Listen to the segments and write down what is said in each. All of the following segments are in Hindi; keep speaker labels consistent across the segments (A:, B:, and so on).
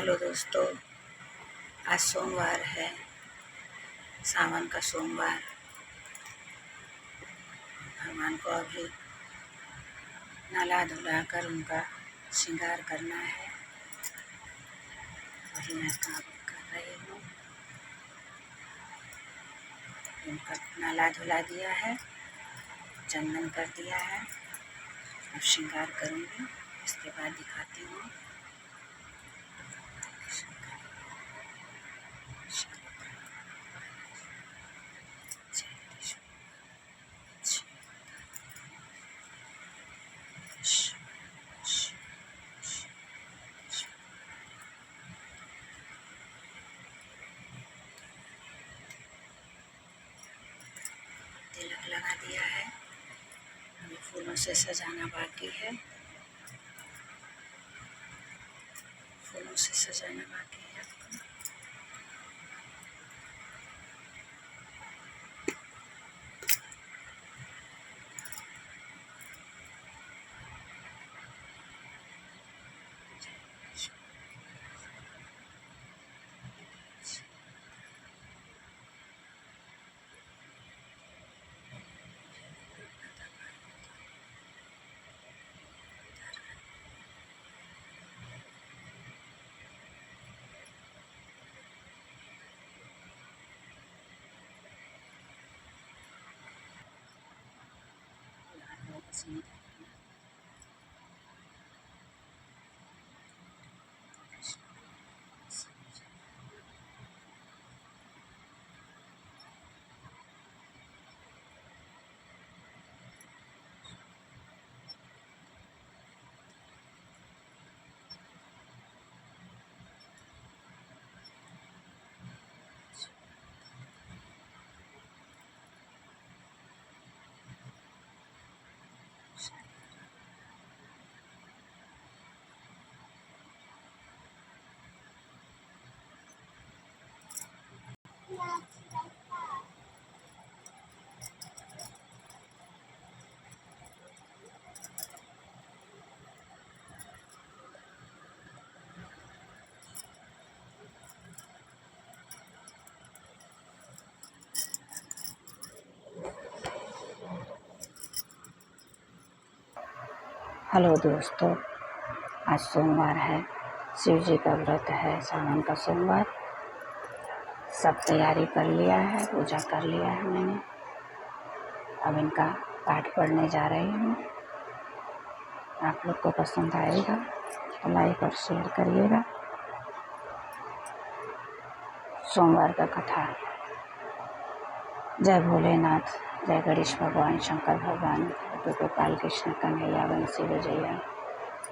A: हेलो दोस्तों, आज सोमवार है, सावन का सोमवार। भगवान को अभी नहला धुला कर उनका श्रृंगार करना है। वही मैं काम कर रही हूँ। उनका नहला धुला दिया है, चंदन कर दिया है। अब श्रृंगार करूँगी, इसके बाद दिखाती हूँ। तिलक लगा दिया है, अभी फूलों से सजाना बाकी है। फूलों से सजाना बाकी है। हेलो दोस्तों, आज सोमवार है, शिव जी का व्रत है, सावन का सोमवार। सब तैयारी कर लिया है, पूजा कर लिया है मैंने। अब इनका पाठ पढ़ने जा रही हूँ। आप लोग को पसंद आएगा तो लाइक और शेयर करिएगा। सोमवार का कथा। जय भोलेनाथ, जय गणेश भगवान, शंकर भगवान, गोपाल कृष्ण कन्हैया बंसी बजैया,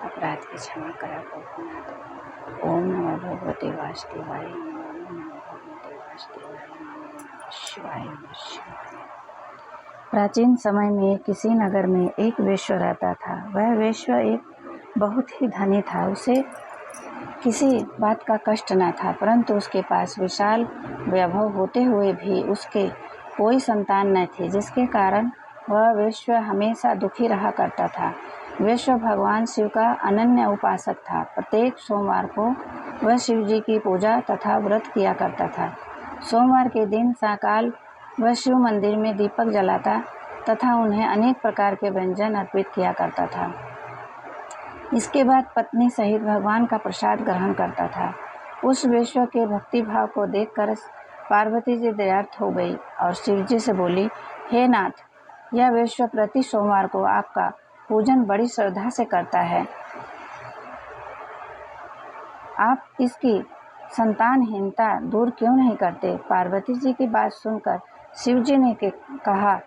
A: अपराध की क्षमा करा भोलेनाथ। ओम नमो भगवते वासुदेवाय, ओम नमो भगवते वासुदेवाय, ओम नमः शिवाय, नमः शिवाय। प्राचीन समय में किसी नगर में एक वेश्या रहता था। वह वेश्या एक बहुत ही धनी था। उसे किसी बात का कष्ट न था, परंतु उसके पास विशाल वैभव होते हुए भी उसके कोई संतान न थी, जिसके कारण वह वेश्या हमेशा दुखी रहा करता था। वेश्या भगवान शिव का अनन्य उपासक था। प्रत्येक सोमवार को वह शिव जी की पूजा तथा व्रत किया करता था। सोमवार के दिन सायंकाल वह शिव मंदिर में दीपक जलाता तथा उन्हें अनेक प्रकार के व्यंजन अर्पित किया करता था। इसके बाद पत्नी सहित भगवान का प्रसाद ग्रहण करता था। उस वेश्या के भक्ति भाव को देखकर पार्वती जी दयार्थ हो गई और शिव जी से बोली, हे नाथ, यह वेश्या प्रति सोमवार को आपका पूजन बड़ी श्रद्धा से करता है। आप इसकी संतानहीनता दूर क्यों नहीं करते? पार्वती जी की बात सुनकर शिव जी ने कहा,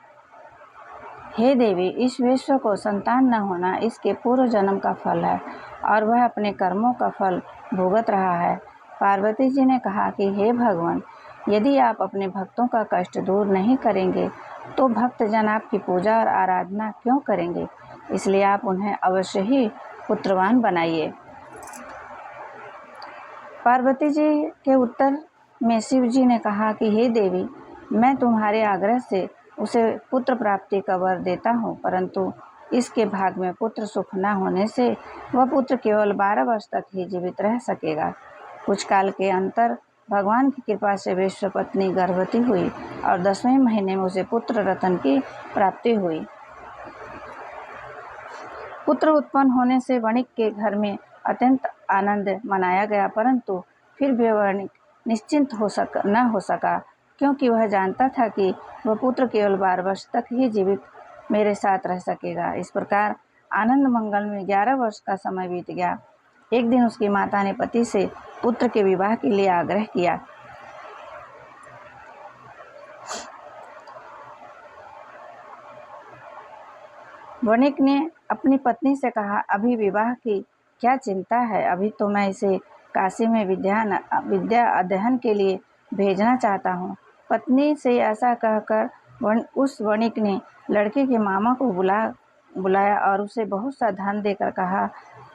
A: हे देवी, इस वेश्या को संतान न होना इसके पूर्व जन्म का फल है और वह अपने कर्मों का फल भुगत रहा है। पार्वती जी ने कहा कि हे भगवान, यदि आप अपने भक्तों का कष्ट दूर नहीं करेंगे तो भक्तजन आपकी पूजा और आराधना क्यों करेंगे? इसलिए आप उन्हें अवश्य ही पुत्रवान बनाइए। पार्वती जी के उत्तर में शिव जी ने कहा कि हे देवी, मैं तुम्हारे आग्रह से उसे पुत्र प्राप्ति का वर देता हूँ, परंतु इसके भाग में पुत्र सुख न होने से वह पुत्र केवल 12 वर्ष तक ही जीवित रह सकेगा। कुछ काल के अंतर भगवान की कृपा से विश्व पत्नी गर्भवती हुई और 10वें महीने में उसे पुत्र रतन की प्राप्ति हुई। पुत्र उत्पन्न होने से वणिक के घर में अत्यंत आनंद मनाया गया, परंतु फिर भी वणिक निश्चिंत न हो सका, क्योंकि वह जानता था कि वह पुत्र केवल 12 वर्ष तक ही जीवित मेरे साथ रह सकेगा। इस प्रकार आनंद मंगल में 11 वर्ष का समय बीत गया। एक दिन उसकी माता ने पति से पुत्र के विवाह के लिए आग्रह किया। वणिक ने अपनी पत्नी से कहा, अभी विवाह की क्या चिंता है, अभी तो मैं इसे काशी में विद्या अध्ययन के लिए भेजना चाहता हूँ। पत्नी से ऐसा कहकर उस वणिक ने लड़के के मामा को बुलाया और उसे बहुत सा धन देकर कहा,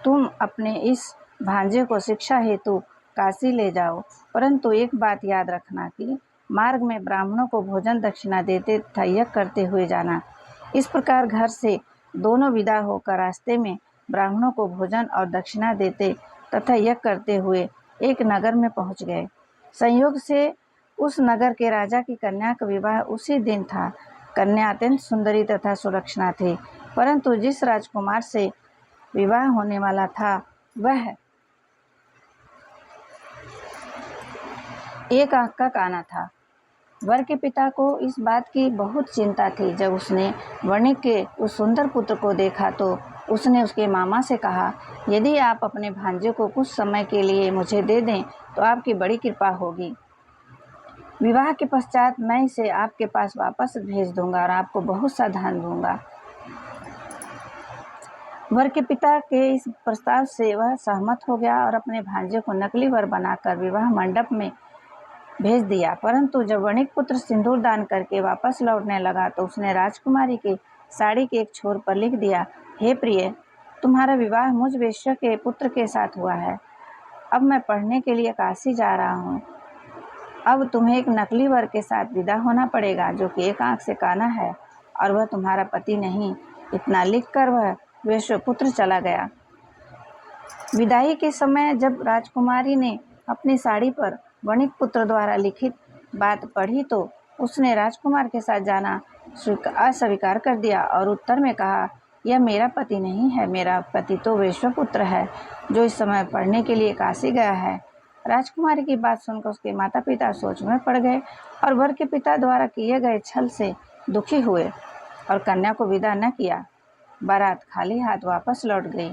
A: तुम अपने इस भांजे को शिक्षा हेतु काशी ले जाओ, परंतु एक बात याद रखना कि मार्ग में ब्राह्मणों को भोजन दक्षिणा देते तथा यज्ञ करते हुए जाना। इस प्रकार घर से दोनों विदा होकर रास्ते में ब्राह्मणों को भोजन और दक्षिणा देते तथा यज्ञ करते हुए एक नगर में पहुंच गए। संयोग से उस नगर के राजा की कन्या का विवाह उसी दिन था। कन्या अत्यंत सुंदरी तथा सुलक्षणा थी, परंतु जिस राजकुमार से विवाह होने वाला था वह एक आंख का काना था। वर के पिता को इस बात की बहुत चिंता थी। जब उसने वणिक के उस सुंदर पुत्र को देखा तो उसने उसके मामा से कहा, यदि आप अपने भांजे को कुछ समय के लिए मुझे दे दें तो आपकी बड़ी कृपा होगी। विवाह के पश्चात मैं इसे आपके पास वापस भेज दूंगा और आपको बहुत सा धन दूंगा। वर के पिता के इस प्रस्ताव से वह सहमत हो गया और अपने भांजे को नकली वर बनाकर विवाह मंडप में भेज दिया। परंतु जब वणिक पुत्र सिंदूर दान करके वापस लौटने लगा तो उसने राजकुमारी की साड़ी के एक छोर पर लिख दिया, हे प्रिय, तुम्हारा विवाह मुझ वेश्या के पुत्र के साथ हुआ है। अब मैं पढ़ने के लिए काशी जा रहा हूँ। अब तुम्हें एक नकली वर के साथ विदा होना पड़ेगा जो कि एक आंख से काना है और वह तुम्हारा पति नहीं। इतना लिखकर वह वेश्या पुत्र चला गया। विदाई के समय जब राजकुमारी ने अपनी साड़ी पर वणिक पुत्र द्वारा लिखित बात पढ़ी तो उसने राजकुमार के साथ जाना अस्वीकार कर दिया और उत्तर में कहा, यह मेरा पति नहीं है, मेरा पति तो वेश्यापुत्र है जो इस समय पढ़ने के लिए काशी गया है। राजकुमारी की बात सुनकर उसके माता पिता सोच में पड़ गए और वर के पिता द्वारा किए गए छल से दुखी हुए और कन्या को विदा न किया। बारात खाली हाथ वापस लौट गई।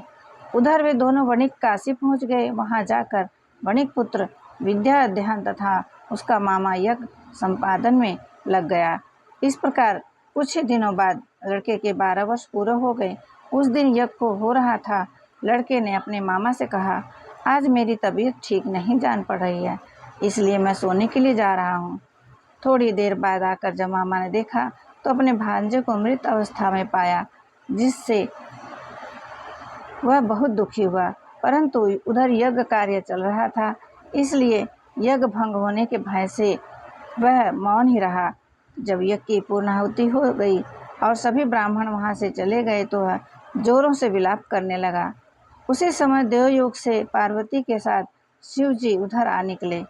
A: उधर वे दोनों वणिक काशी पहुंच गए। वहां जाकर वणिक पुत्र विद्या अध्ययन तथा उसका मामा यज्ञ संपादन में लग गया। इस प्रकार कुछ ही दिनों बाद लड़के के 12 वर्ष पूरे हो गए। उस दिन यज्ञ को हो रहा था। लड़के ने अपने मामा से कहा, आज मेरी तबीयत ठीक नहीं जान पड़ रही है, इसलिए मैं सोने के लिए जा रहा हूँ। थोड़ी देर बाद आकर जब मामा ने देखा तो अपने भांजे को मृत अवस्था में पाया, जिससे वह बहुत दुखी हुआ। परंतु उधर यज्ञ कार्य चल रहा था, इसलिए यज्ञ भंग होने के भय से वह मौन ही रहा। जब यज्ञ की पूर्णाहुति हो गई और सभी ब्राह्मण वहां से चले गए तो वह जोरों से विलाप करने लगा। उसी समय देवयोग से पार्वती के साथ शिव जी उधर आ निकले।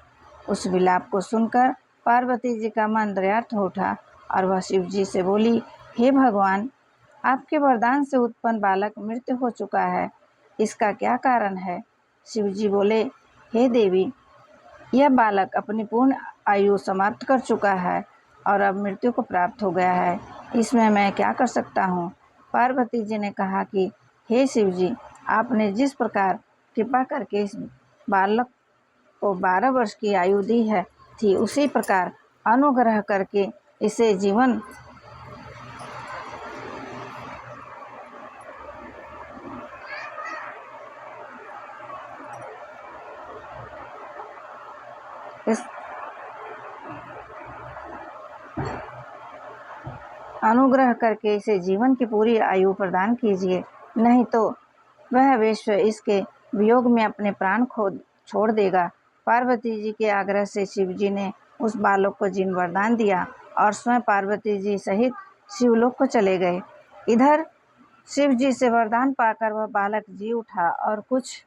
A: उस विलाप को सुनकर पार्वती जी का मन दयार्थ हो उठा और वह शिव जी से बोली, हे भगवान, आपके वरदान से उत्पन्न बालक मृत्यु हो चुका है, इसका क्या कारण है? शिव जी बोले, हे देवी, यह बालक अपनी पूर्ण आयु समाप्त कर चुका है और अब मृत्यु को प्राप्त हो गया है, इसमें मैं क्या कर सकता हूँ? पार्वती जी ने कहा कि हे शिव जी, आपने जिस प्रकार कृपा करके इस बालक को 12 वर्ष की आयु दी है थी, उसी प्रकार अनुग्रह करके इसे जीवन जीवन की पूरी आयु प्रदान कीजिए, नहीं तो वह वेश्या इसके वियोग में अपने प्राण छोड़ देगा। पार्वती जी के आग्रह से शिव जी ने उस बालक को जीवन वरदान दिया और स्वयं पार्वती जी सहित शिवलोक को चले गए। इधर शिव जी से वरदान पाकर वह बालक जी उठा और कुछ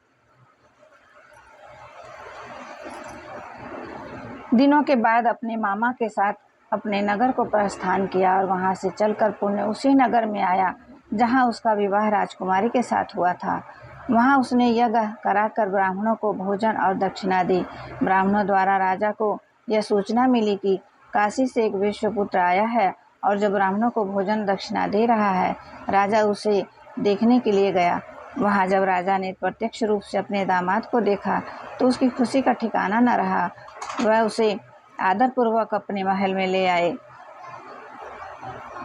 A: दिनों के बाद अपने मामा के साथ अपने नगर को प्रस्थान किया और वहां से चलकर पुण्य उसी नगर में आया जहां उसका विवाह राजकुमारी के साथ हुआ था। वहां उसने यज्ञ कराकर ब्राह्मणों को भोजन और दक्षिणा दी। ब्राह्मणों द्वारा राजा को यह सूचना मिली कि काशी से एक विश्वपुत्र आया है और जो ब्राह्मणों को भोजन दक्षिणा दे रहा है। राजा उसे देखने के लिए गया। वहां जब राजा ने प्रत्यक्ष रूप से अपने दामाद को देखा तो उसकी खुशी का ठिकाना न रहा। वह उसे आदरपूर्वक अपने महल में ले आए।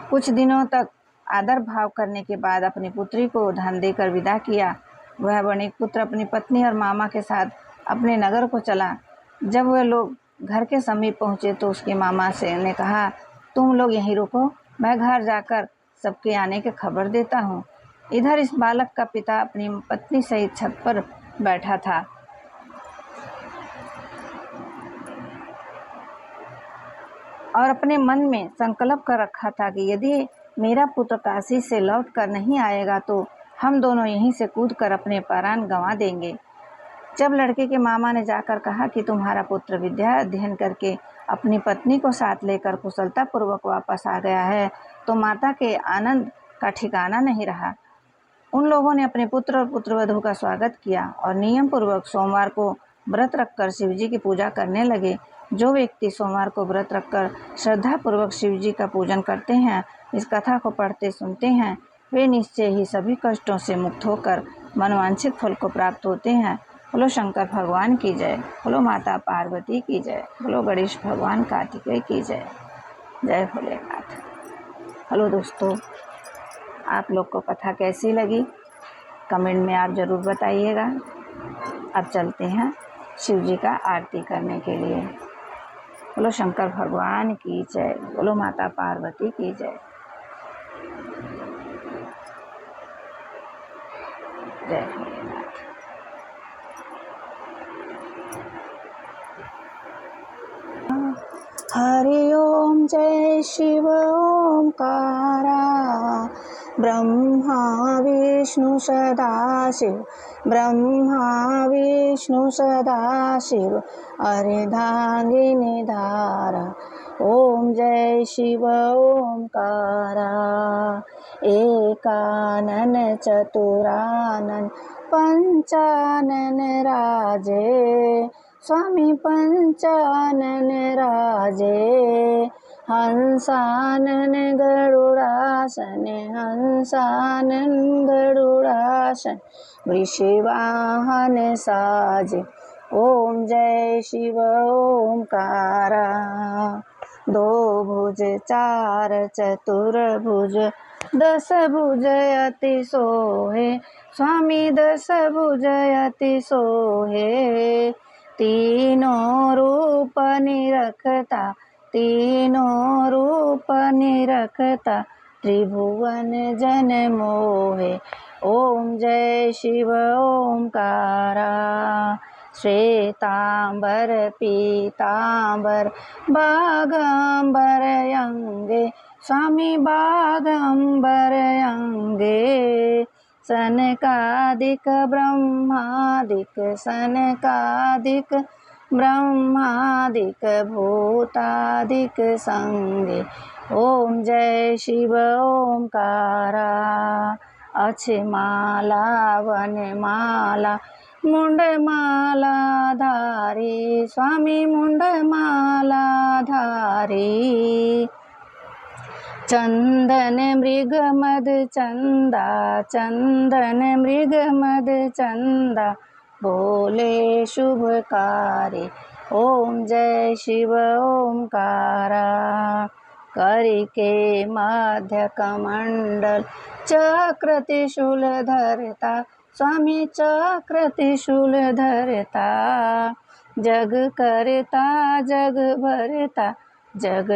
A: कुछ दिनों तक आदर भाव करने के बाद अपनी पुत्री को धन देकर विदा किया। वह वणिक पुत्र अपनी पत्नी और मामा के साथ अपने नगर को चला। जब वह लोग घर के समीप पहुंचे तो उसके मामा से ने कहा, तुम लोग यहीं रुको, मैं घर जाकर सबके आने की खबर देता हूँ। इधर इस बालक का पिता अपनी पत्नी सहित छत पर बैठा था। और अपने मन में संकल्प कर रखा था कि यदि मेरा पुत्र काशी से लौट कर नहीं आएगा तो हम दोनों यहीं से कूद कर अपने प्राण गंवा देंगे। जब लड़के के मामा ने जाकर कहा कि तुम्हारा पुत्र विद्या अध्ययन करके अपनी पत्नी को साथ लेकर कुशलतापूर्वक वापस आ गया है तो माता के आनंद का ठिकाना नहीं रहा। उन लोगों ने अपने पुत्र और पुत्रवधू का स्वागत किया और नियम पूर्वक सोमवार को व्रत रखकर शिवजी की पूजा करने लगे। जो व्यक्ति सोमवार को व्रत रखकर श्रद्धापूर्वक शिवजी का पूजन करते हैं, इस कथा को पढ़ते सुनते हैं, वे निश्चय ही सभी कष्टों से मुक्त होकर मनवांछित फल को प्राप्त होते हैं। बोलो शंकर भगवान की जय, बोलो माता पार्वती की जय, बोलो गणेश भगवान कार्तिकेय की जय। जय भोलेनाथ। हेलो दोस्तों, आप लोग को कथा कैसी लगी कमेंट में आप ज़रूर बताइएगा। अब चलते हैं शिव जी का आरती करने के लिए। बोलो शंकर भगवान की जय, बोलो माता पार्वती की जय। जय भोलेनाथ। हरि ओम जय शिव ओंकारा, ब्रह्मा विष्णु सदाशिव, ब्रह्मा विष्णु सदाशिव, अर्धांगिनी धारा। ओम जय शिव ओंकारा, एकानन चतुरानन पंचानन राजे, स्वामी पंचानन राजे। हंसानन गरुड़ासन, हंसानन गरुड़ासन, वृषवाहन साजे। ओम जय शिव ओंकारा। दो भुज चार चतुर्भुज, दस भुज अति सोहे, स्वामी दस भुज अति सोहे। तीनों रूप निरखता, तीनों रूप निरखता, त्रिभुवन जन मोहे। ओम जय शिव ओंकारा। श्वेतांबर पीतांबर बागंबर अंगे, स्वामी बागंबर अंगे। सनकादिक ब्रह्मादिक, सनकादिक ब्रह्मादिक, भूतादिक संगे। ओम जय शिव ओंकारा। अक्षमाला वनमाला मुंडमाला धारी, स्वामी मुंडमाला धारी। चंदन मृग मद चंदा, चंदन मृग मद चंदा, बोले शुभकारी। ओम जय शिव ओंकारा। करिके मध्य कमंडल, चक्र त्रिशूल धरता, स्वामी चक्र त्रिशूल धरता। जग करता जग भरता, जग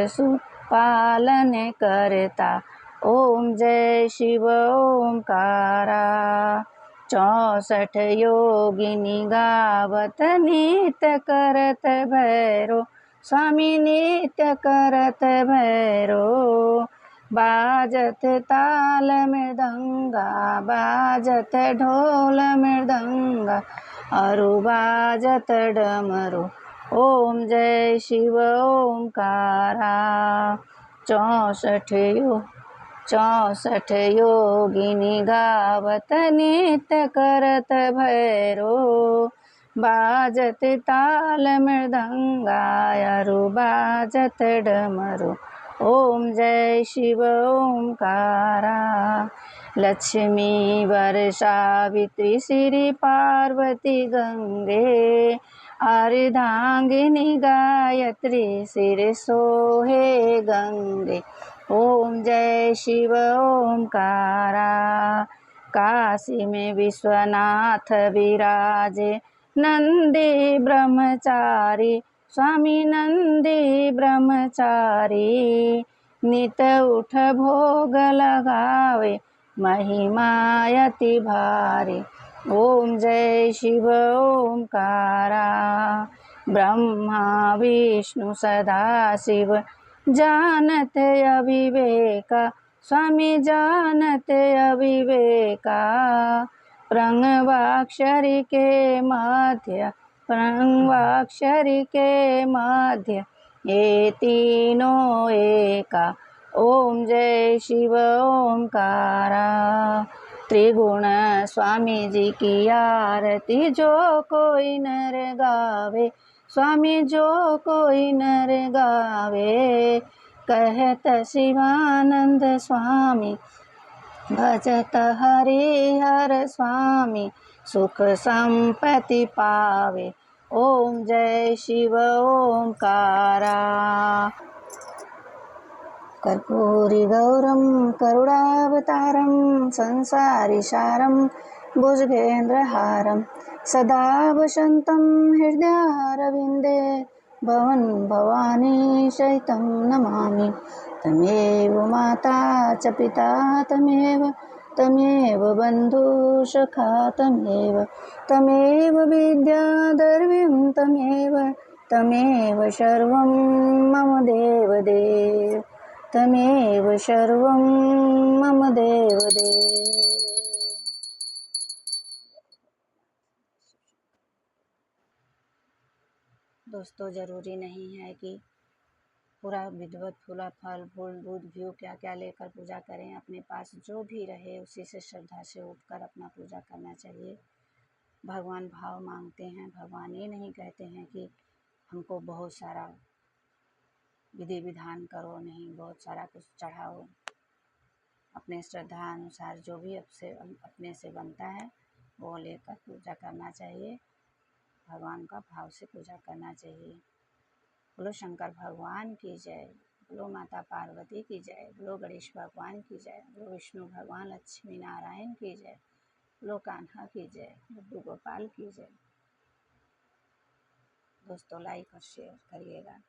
A: पालन करता। ओम जय शिव ओंकारा। 64 योगिनी गावत, नित्य करत भैरो, स्वामी नित्य करत भैरो। बाजत ताल मृदंगा, बाजत ढोल मृदंगा, अरु बाजत डमरू। ओम जय शिव ओंकारा। 64 योगिनी गावत नित्य करत भैरो। बाजत ताल मृदंगायरु बाजत डमरू। ओम जय शिव ओंकारा। लक्ष्मी वर्षावित्री श्री पार्वती गंगे। अर्धांगिनी गायत्री सिर सोहे गंगे। ओम जय शिव ओंकारा। काशी में विश्वनाथ विराजे नंदी ब्रह्मचारी। स्वामी नंदी ब्रह्मचारी। नित उठ भोग लगावे महिमायति भारी। ओम जय शिव ओंकारा। ब्रह्मा विष्णु सदा शिव जानत अविवेका। स्वामी जानत अविवेका। प्रणवाक्षरी के मध्य ये तीनों एका। ओम जय शिव ओंकारा। त्रिगुण स्वामी जी की आरती जो कोई नर गावे। स्वामी जो कोई नर गावे। कहत शिवानंद स्वामी भजत हरिहर स्वामी सुख संपत्ति पावे। ओम जय शिव ओंकारा। कर्पूरी गौरम करुणावतारम संसारिसारम भुजगेन्द्रहारम सदा वसन्तं हृदयारविन्दे भवन् भवानी शयितं नमामि। तमेव माता च पिता तमेव बन्धु सखा तमेव विद्याधर्व्यं तमेव सर्वं मम देवदेव। तमेव सर्वं मम देवदेव। दोस्तों, ज़रूरी नहीं है कि पूरा विधिवत फूला फल फूल दूध घी क्या क्या लेकर पूजा करें। अपने पास जो भी रहे उसी से श्रद्धा से उठकर अपना पूजा करना चाहिए। भगवान भाव मांगते हैं। भगवान ये नहीं कहते हैं कि हमको बहुत सारा विधि विधान करो, नहीं बहुत सारा कुछ चढ़ाओ। अपने श्रद्धा अनुसार जो भी अपने से बनता है वो लेकर पूजा करना चाहिए। भगवान का भाव से पूजा करना चाहिए। बोलो शंकर भगवान की जय। बोलो माता पार्वती की जय। बोलो गणेश भगवान की जय। बोलो विष्णु भगवान लक्ष्मी नारायण की जय। बोलो कान्हा की जय। लड्डू गोपाल की जय। दोस्तों, लाइक और शेयर करिएगा।